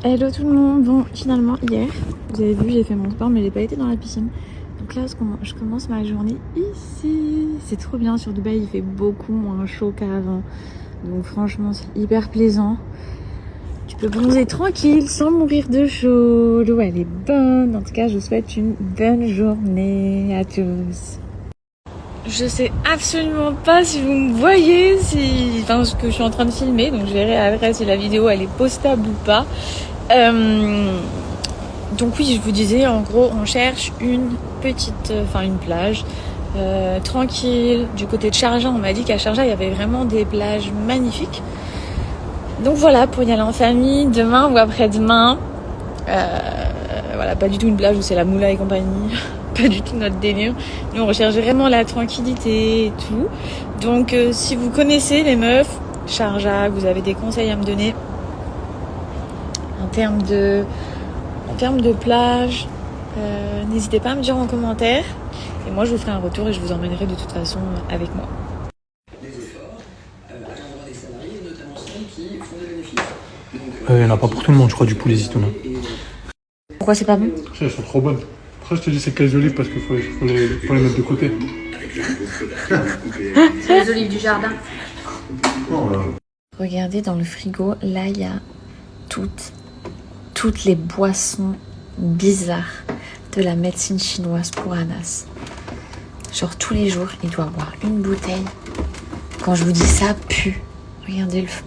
Hello tout le monde. Bon, finalement hier, vous avez vu, j'ai fait mon sport mais j'ai pas été dans la piscine. Donc là, je commence ma journée ici. C'est trop bien, sur Dubaï il fait beaucoup moins chaud qu'avant. Donc franchement c'est hyper plaisant. Tu peux bronzer tranquille sans mourir de chaud. L'eau elle est bonne. En tout cas je vous souhaite une bonne journée à tous. Je sais absolument pas si vous me voyez, enfin ce que je suis en train de filmer. Donc je verrai après si la vidéo elle est postable ou pas. Donc oui, je vous disais, en gros, on cherche une plage tranquille. Du côté de Sharjah, on m'a dit qu'à Sharjah, il y avait vraiment des plages magnifiques. Donc voilà, pour y aller en famille, demain ou après-demain. Voilà, pas du tout une plage où c'est la moula et compagnie. Pas du tout notre délire. Nous, on recherche vraiment la tranquillité et tout. Donc, si vous connaissez les meufs, Sharjah, vous avez des conseils à me donner en termes de plage, n'hésitez pas à me dire en commentaire. Et moi, je vous ferai un retour et je vous emmènerai de toute façon avec moi. Il n'y en a pas pour tout le monde, je crois, du poulet zitouna. Pourquoi c'est pas bon? Elles sont trop bonnes. Après, je te dis c'est que les olives parce qu'il faut les mettre de côté. C'est les olives du jardin. Regardez dans le frigo, là il y a toutes les boissons bizarres de la médecine chinoise pour Anas. Genre tous les jours, il doit boire une bouteille. Quand je vous dis ça pue, regardez le fond.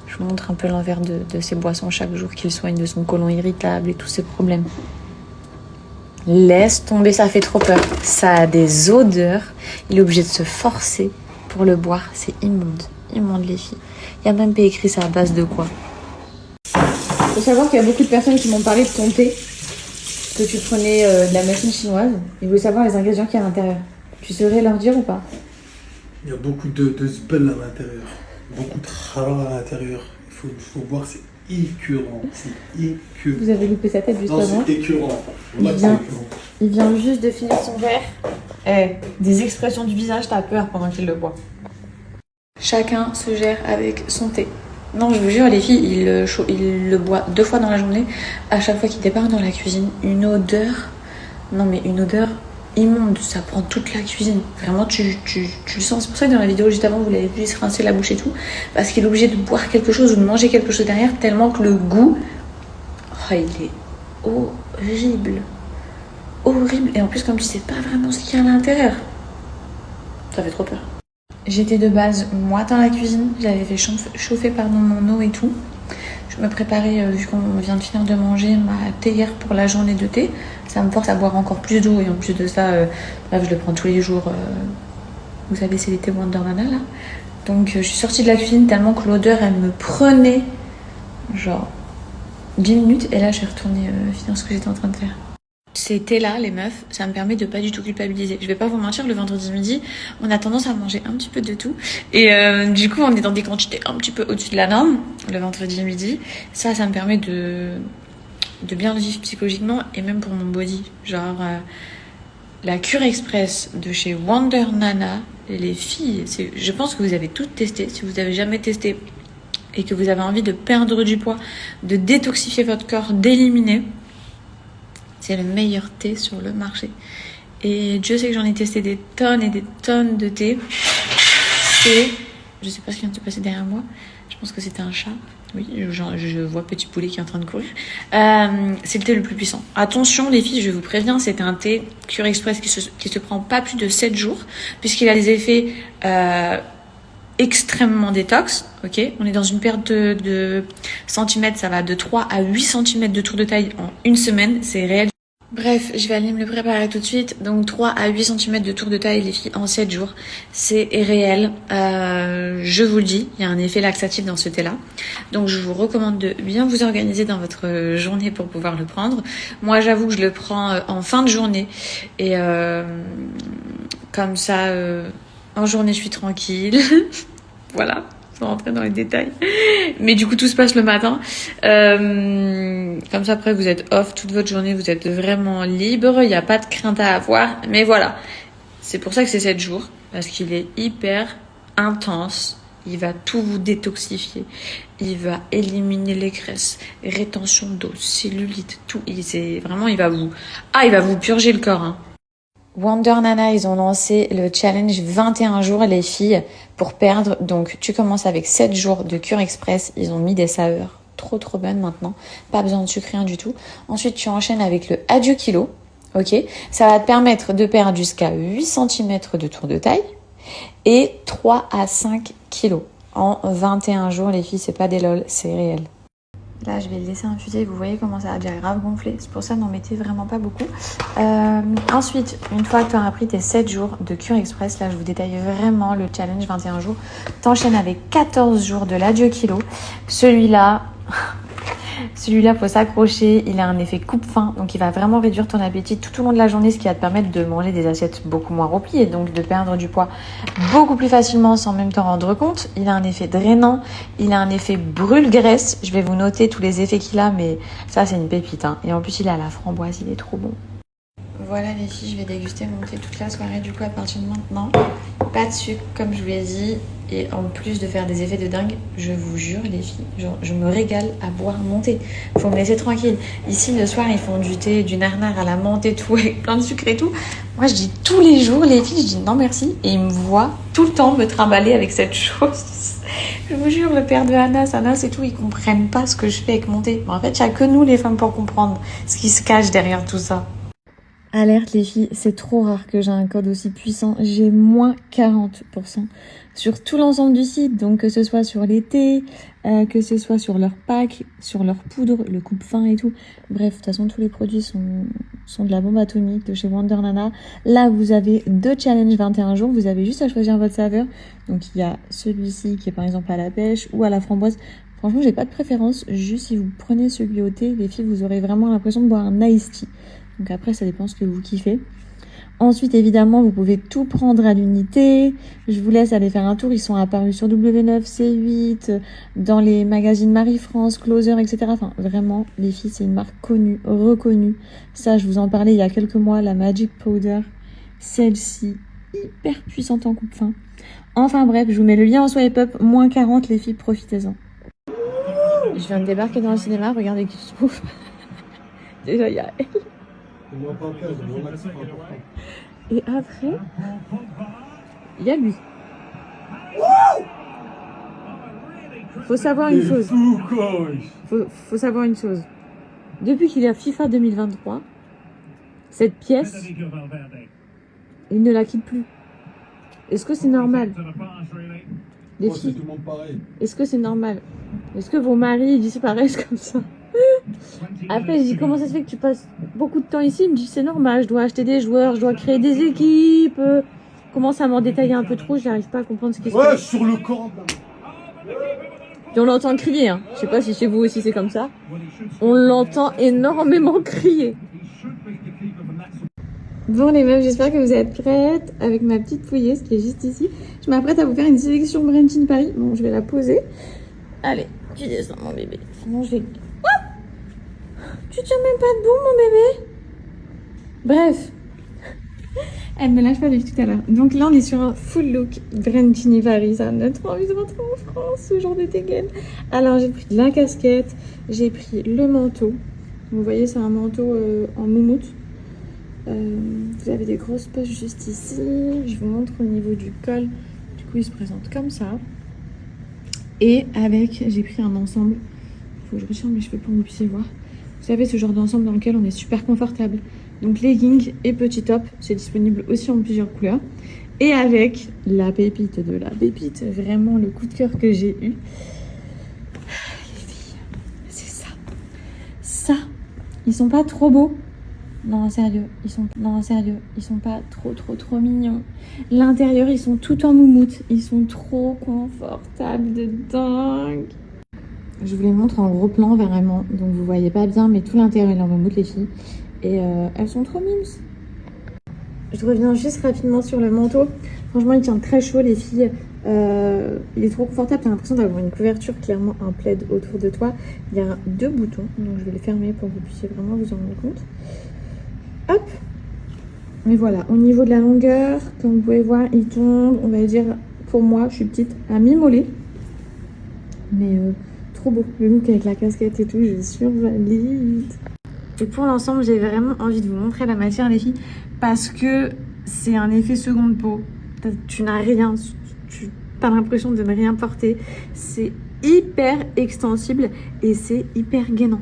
Je vous montre un peu l'envers de ces boissons chaque jour qu'il soigne de son côlon irritable et tous ses problèmes. Laisse tomber, ça fait trop peur. Ça a des odeurs. Il est obligé de se forcer pour le boire. C'est immonde. Immonde les filles. Il y a même pas écrit ça à base de quoi. Faut savoir qu'il y a beaucoup de personnes qui m'ont parlé de ton thé. Que tu prenais de la médecine chinoise. Ils voulaient savoir les ingrédients qu'il y a à l'intérieur. Tu saurais leur dire ou pas? Il y a beaucoup de spell à l'intérieur. Beaucoup de rara à l'intérieur. Il faut voir, c'est écœurant. C'est écœurant. Vous avez loupé sa tête juste avant. Non, c'est écœurant. Il vient juste de finir son verre. Des expressions du visage, t'as peur pendant qu'il le boit. Chacun se gère avec son thé. Non, je vous jure, les filles, il le boit 2 fois dans la journée. À chaque fois qu'il débarque dans la cuisine, une odeur. Non, mais une odeur immonde. Ça prend toute la cuisine. Vraiment, tu le sens. C'est pour ça que dans la vidéo juste avant, vous l'avez vu, il se rincer la bouche et tout. Parce qu'il est obligé de boire quelque chose ou de manger quelque chose derrière, tellement que le goût. Oh, il est horrible. Horrible. Et en plus, comme tu sais pas vraiment ce qu'il y a à l'intérieur, ça fait trop peur. J'étais de base, moi, dans la cuisine. J'avais fait chauffer mon eau et tout. Je me préparais, vu qu'on vient de finir de manger, ma théière pour la journée de thé. Ça me force à boire encore plus d'eau. Et en plus de ça, bref, je le prends tous les jours. Vous savez, c'est l'été Wonder Nana, là. Donc, je suis sortie de la cuisine tellement que l'odeur, elle me prenait genre 10 minutes. Et là, je suis retournée finir ce que j'étais en train de faire. Ces thés-là, les meufs, ça me permet de pas du tout culpabiliser. Je vais pas vous mentir, le vendredi midi, on a tendance à manger un petit peu de tout. Et du coup, on est dans des quantités un petit peu au-dessus de la norme, le vendredi midi. Ça me permet de bien le vivre psychologiquement et même pour mon body. Genre, la cure express de chez Wonder Nana, et les filles, je pense que vous avez toutes testé. Si vous avez jamais testé et que vous avez envie de perdre du poids, de détoxifier votre corps, d'éliminer, c'est le meilleur thé sur le marché. Et Dieu sait que j'en ai testé des tonnes et des tonnes de thé. Je sais pas ce qui vient de se passer derrière moi. Je pense que c'était un chat. Oui, je vois Petit Poulet qui est en train de courir. C'est le thé le plus puissant. Attention les filles, je vous préviens, c'est un thé Cure Express qui se prend pas plus de 7 jours. Puisqu'il a des effets extrêmement détox. Ok, on est dans une perte de centimètres. Ça va de 3 à 8 cm de tour de taille en une semaine. C'est réel. Bref, je vais aller me le préparer tout de suite. Donc 3 à 8 cm de tour de taille, les filles, en 7 jours. C'est réel. Je vous le dis, il y a un effet laxatif dans ce thé-là. Donc je vous recommande de bien vous organiser dans votre journée pour pouvoir le prendre. Moi, j'avoue que je le prends en fin de journée. Et comme ça, en journée, je suis tranquille. Voilà. Sans rentrer dans les détails. Mais du coup, tout se passe le matin. Comme ça, après, vous êtes off toute votre journée. Vous êtes vraiment libre. Il n'y a pas de crainte à avoir. Mais voilà. C'est pour ça que c'est 7 jours. Parce qu'il est hyper intense. Il va tout vous détoxifier. Il va éliminer les graisses, rétention d'eau, cellulite, tout. Il va vous purger le corps. Hein. Wonder Nana, ils ont lancé le challenge 21 jours, les filles, pour perdre. Donc, tu commences avec 7 jours de cure express. Ils ont mis des saveurs trop bonnes maintenant. Pas besoin de sucre, rien du tout. Ensuite, tu enchaînes avec le Adieu Kilo. Ok, ça va te permettre de perdre jusqu'à 8 cm de tour de taille et 3 à 5 kilos en 21 jours, les filles. C'est pas des lol, c'est réel. Là, je vais le laisser infuser. Vous voyez comment ça a déjà grave gonflé. C'est pour ça, n'en mettez vraiment pas beaucoup. Ensuite, une fois que tu auras pris tes 7 jours de cure express, là, je vous détaille vraiment le challenge 21 jours. T'enchaînes avec 14 jours de l'Adieu Kilo. Celui-là, faut s'accrocher. Il a un effet coupe-faim, donc il va vraiment réduire ton appétit tout au long de la journée, ce qui va te permettre de manger des assiettes beaucoup moins remplies et donc de perdre du poids beaucoup plus facilement sans même t'en rendre compte. Il a un effet drainant, il a un effet brûle-graisse. Je vais vous noter tous les effets qu'il a, mais ça, c'est une pépite. Hein. Et en plus, il est à la framboise, il est trop bon. Voilà les filles, je vais déguster mon thé toute la soirée du coup à partir de maintenant. Pas de sucre comme je vous l'ai dit. Et en plus de faire des effets de dingue, je vous jure les filles, genre, je me régale à boire mon thé. Faut me laisser tranquille. Ici le soir ils font du thé, du narnar à la menthe et tout, avec plein de sucre et tout. Moi je dis tous les jours les filles, je dis non merci. Et ils me voient tout le temps me trimballer avec cette chose. Je vous jure, le père de Anas et tout, ils comprennent pas ce que je fais avec mon thé. Mais en fait, il n'y a que nous les femmes pour comprendre ce qui se cache derrière tout ça. Alerte les filles, c'est trop rare que j'ai un code aussi puissant. J'ai moins 40% sur tout l'ensemble du site. Donc que ce soit sur les thés, que ce soit sur leur pack, sur leur poudre, le coupe-faim et tout. Bref, de toute façon, tous les produits sont de la bombe atomique de chez Wonder Nana. Là, vous avez 2 challenges 21 jours. Vous avez juste à choisir votre saveur. Donc il y a celui-ci qui est par exemple à la pêche ou à la framboise. Franchement, j'ai pas de préférence. Juste si vous prenez celui au thé, les filles, vous aurez vraiment l'impression de boire un iced tea. Donc après, ça dépend ce que vous kiffez. Ensuite, évidemment, vous pouvez tout prendre à l'unité. Je vous laisse aller faire un tour. Ils sont apparus sur W9, C8, dans les magazines Marie-France, Closer, etc. Enfin, vraiment, les filles, c'est une marque connue, reconnue. Ça, je vous en parlais il y a quelques mois, la Magic Powder. Celle-ci, hyper puissante en coupe-faim. Enfin bref, je vous mets le lien en swipe up. Moins 40, les filles, profitez-en. Je viens de débarquer dans le cinéma. Regardez qui se trouve. Déjà, il y a elle. Et après, il y a lui. Faut savoir une chose. Faut savoir une chose. Depuis qu'il est à FIFA 2023, cette pièce, il ne la quitte plus. Est-ce que c'est normal? Les filles, est-ce que c'est normal? Est-ce que vos maris disparaissent comme ça? Après, je dis comment ça se fait que tu passes beaucoup de temps ici? Il me dit c'est normal, je dois acheter des joueurs, je dois créer des équipes. Commence à m'en détailler un peu trop, je n'arrive pas à comprendre ce qui se passe. Ouais, sur le camp. Et on l'entend crier, hein. Je sais pas si chez vous aussi c'est comme ça. On l'entend énormément crier. Bon les meufs, j'espère que vous êtes prêtes avec ma petite pouilleuse qui est juste ici. Je m'apprête à vous faire une sélection Brunch Paris. Bon, je vais la poser. Allez, tu descends mon bébé. Sinon je vais... Tu tiens même pas debout, mon bébé? Bref. Elle me lâche pas depuis tout à l'heure. Donc là, on est sur un full look Brunch Paris. Ça a trop envie de rentrer en France, ce genre de dégaine. Alors, j'ai pris la casquette. J'ai pris le manteau. Vous voyez, c'est un manteau en moumoute. Vous avez des grosses poches juste ici. Je vous montre au niveau du col. Du coup, il se présente comme ça. Et avec, j'ai pris un ensemble. Il faut que je retire mes cheveux pour que vous puissiez voir. Vous savez, ce genre d'ensemble dans lequel on est super confortable. Donc leggings et petit top, c'est disponible aussi en plusieurs couleurs. Et avec la pépite de la pépite, vraiment le coup de cœur que j'ai eu. Les filles, c'est ça. Ça, ils sont pas trop beaux. Non, sérieux, ils sont pas trop mignons. L'intérieur, ils sont tout en moumoute. Ils sont trop confortables de dingue. Je vous les montre en gros plan vraiment, donc vous voyez pas bien, mais tout l'intérieur est en moumoute les filles. Et elles sont trop mimes. Je reviens juste rapidement sur le manteau. Franchement, il tient très chaud les filles. Il est trop confortable, t'as l'impression d'avoir une couverture, clairement un plaid autour de toi. Il y a 2 boutons, donc je vais les fermer pour que vous puissiez vraiment vous en rendre compte. Hop! Mais voilà, au niveau de la longueur, comme vous pouvez voir, il tombe, on va dire, pour moi. Je suis petite à mi-mollet. Mais trop beau. Le look avec la casquette et tout, je survalide. Et pour l'ensemble, j'ai vraiment envie de vous montrer la matière, les filles, parce que c'est un effet seconde peau. Tu n'as rien, tu as l'impression de ne rien porter. C'est hyper extensible et c'est hyper gainant.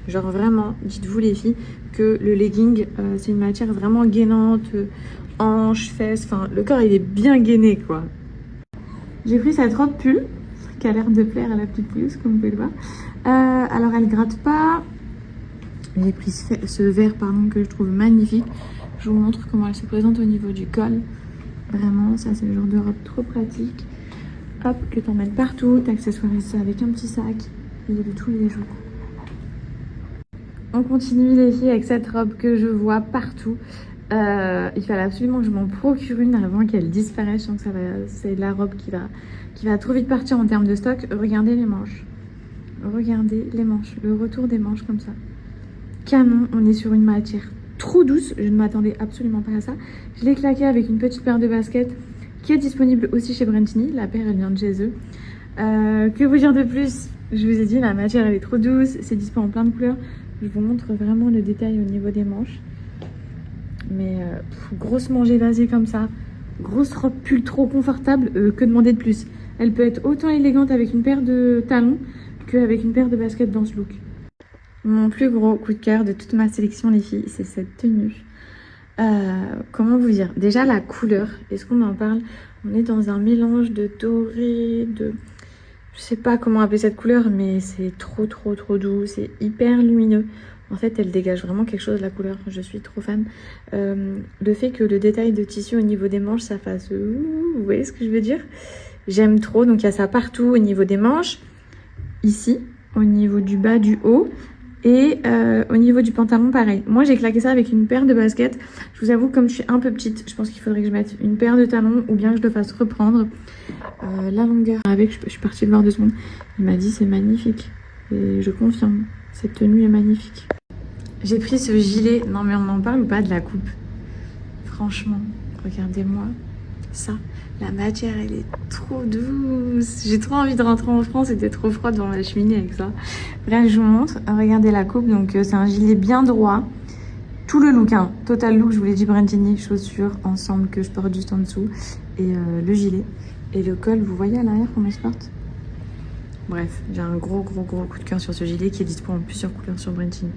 Genre vraiment, dites-vous les filles, que le legging, c'est une matière vraiment gainante, hanches, fesses, enfin le corps il est bien gainé quoi. J'ai pris cette robe pull, qui a l'air de plaire à la petite pouilleuse comme vous pouvez le voir. Alors elle gratte pas. J'ai pris ce vert pardon, que je trouve magnifique. Je vous montre comment elle se présente au niveau du col. Vraiment, ça c'est le genre de robe trop pratique. Hop, que tu emmènes partout, t'accessoirises ça avec un petit sac. Il est de tous les jours. On continue les filles avec cette robe que je vois partout. Il fallait absolument que je m'en procure une avant qu'elle disparaisse. Je sens que c'est la robe qui va trop vite partir en termes de stock. Regardez les manches. Regardez les manches. Le retour des manches comme ça. Canon, on est sur une matière trop douce. Je ne m'attendais absolument pas à ça. Je l'ai claqué avec une petite paire de baskets qui est disponible aussi chez Brentini. La paire, elle vient de chez eux. Que vous dire de plus? Je vous ai dit, la matière, elle est trop douce. C'est dispo en plein de couleurs. Je vous montre vraiment le détail au niveau des manches. Mais grosse manche évasée comme ça. Grosse robe pull trop confortable. Que demander de plus? Elle peut être autant élégante avec une paire de talons qu'avec une paire de baskets dans ce look. Mon plus gros coup de cœur de toute ma sélection, les filles, c'est cette tenue. Comment vous dire? Déjà, la couleur. Est-ce qu'on en parle? On est dans un mélange de doré, de... Je sais pas comment appeler cette couleur, mais c'est trop doux. C'est hyper lumineux. En fait, elle dégage vraiment quelque chose, la couleur. Je suis trop fan. Le fait que le détail de tissu au niveau des manches, ça fasse... Vous voyez ce que je veux dire? J'aime trop. Donc, il y a ça partout au niveau des manches. Ici, au niveau du bas, du haut. Et au niveau du pantalon, pareil. Moi, j'ai claqué ça avec une paire de baskets. Je vous avoue, comme je suis un peu petite, je pense qu'il faudrait que je mette une paire de talons ou bien que je le fasse reprendre. La longueur avec, je suis partie le voir 2 secondes. Il m'a dit c'est magnifique. Et je confirme, cette tenue est magnifique. J'ai pris ce gilet. Non mais on en parle ou pas de la coupe? Franchement, regardez-moi ça. La matière, elle est trop douce. J'ai trop envie de rentrer en France. C'était trop froid devant la cheminée avec ça. Bref, je vous montre. Regardez la coupe. Donc, c'est un gilet bien droit. Tout le look, hein. Total look, je vous l'ai dit, Brentini, chaussures, ensemble que je porte juste en dessous. Et le gilet. Et le col, vous voyez à l'arrière comment il se porte? Bref, j'ai un gros coup de cœur sur ce gilet qui est dispo en plusieurs couleurs sur Brentini.